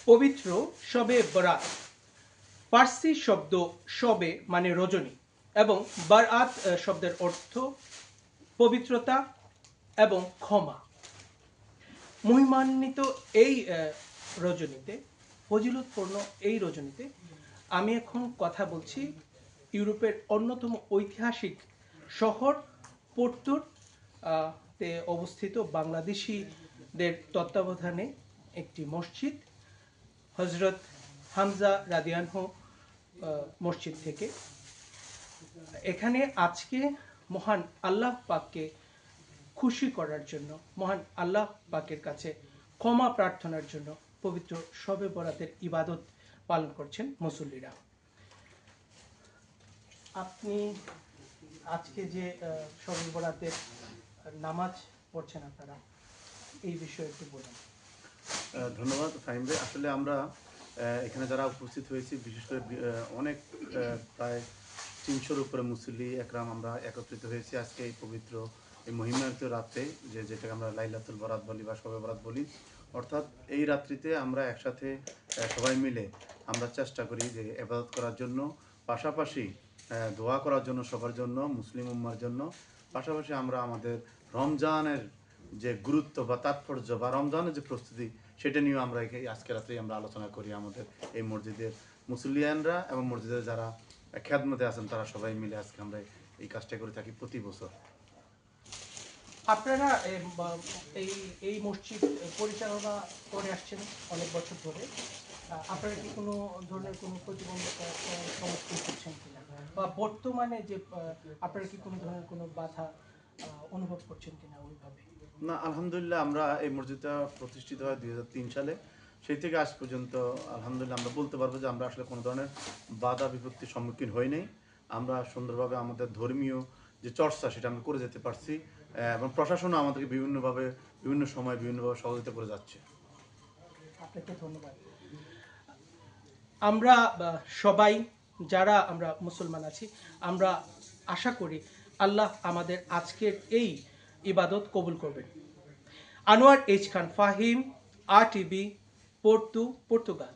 পবিত্র শবে বরাত ফার্সি শব্দ শবে মানে রজনী এবং বারাত শব্দের অর্থ পবিত্রতা এবং ক্ষমা। মহিমান্বিত এই রজনীতে, ফজিলতপূর্ণ এই রজনীতে আমি এখন কথা বলছি ইউরোপের অন্যতম ঐতিহাসিক শহর পোর্তুর তে অবস্থিত বাংলাদেশিদের তত্ত্বাবধানে একটি মসজিদ, হজরত হামজা রাদিয়ানহু মসজিদ থেকে। এখানে আজকে মহান আল্লাহ পাককে খুশি করার জন্য, মহান আল্লাহ পাকের কাছে ক্ষমা প্রার্থনার জন্য পবিত্র শবে বরাতের ইবাদত পালন করছেন মুসল্লিরা। আপনি আজকে যে শবে বরাতের নামাজ পড়ছেন আপনারা, এই বিষয়ে একটু বলুন। ধন্যবাদ ফাহিম ভাই। আসলে আমরা এখানে যারা উপস্থিত হয়েছি, বিশেষ করে অনেক প্রায় 300-র উপরে মুসল্লি একরাম আমরা একত্রিত হয়েছি আজকে এই পবিত্র এই মহিমান্বিত রাত্রে, যেটাকে আমরা লাইলাতুল বরাত বলি বা শবে বরাত বলি। অর্থাৎ এই রাত্রিতে আমরা একসাথে সবাই মিলে আমরা চেষ্টা করি যে ইবাদত করার জন্য, পাশাপাশি দোয়া করার জন্য সবার জন্য, মুসলিম উম্মার জন্য। পাশাপাশি আমরা আমাদের রমজানের যে গুরুত্ব বা তাৎপর্য বা রমজানের যে প্রস্তুতি, সেটা নিয়েও আমরা আজকে রাত্রে আমরা আলোচনা করি আমাদের এই মসজিদের মুসল্লিয়ানরা এবং মসজিদের যারা খেদমতে আছেন তারা সবাই মিলে আজকে আমরা এই কাজটা করে থাকি প্রতি বছর। আপনারা এই মসজিদ পরিচালনা করে আসছেন অনেক বছর ধরে। আপনারা কি কোনো ধরনের কোনো প্রতিবন্ধকতার সম্মুখীন করছেন কিনা, বা বর্তমানে যে আপনারা কি কোনো ধরনের কোনো বাধা অনুভব করছেন কিনা ওইভাবে? না, আলহামদুলিল্লাহ, আমরা এই মসজিদটা প্রতিষ্ঠিত হয় 2003 সালে। সেই থেকে আজ পর্যন্ত আলহামদুলিল্লাহ আমরা বলতে পারবো যে আমরা আসলে কোনো ধরনের বাধা বিপত্তির সম্মুখীন হই নাই। আমরা সুন্দরভাবে আমাদের ধর্মীয় যে চর্চা সেটা আমরা করে যেতে পারছি, এবং প্রশাসনও আমাদেরকে বিভিন্নভাবে বিভিন্ন সময় বিভিন্নভাবে সহযোগিতা করে যাচ্ছে। আপনাকে ধন্যবাদ। আমরা সবাই যারা আমরা মুসলমান আছি, আমরা আশা করি আল্লাহ আমাদের আজকের এই ইবাদত কবুল করবেন। আনোয়ার এইচ খান, ফাহিম, RTV, পোর্তুগাল।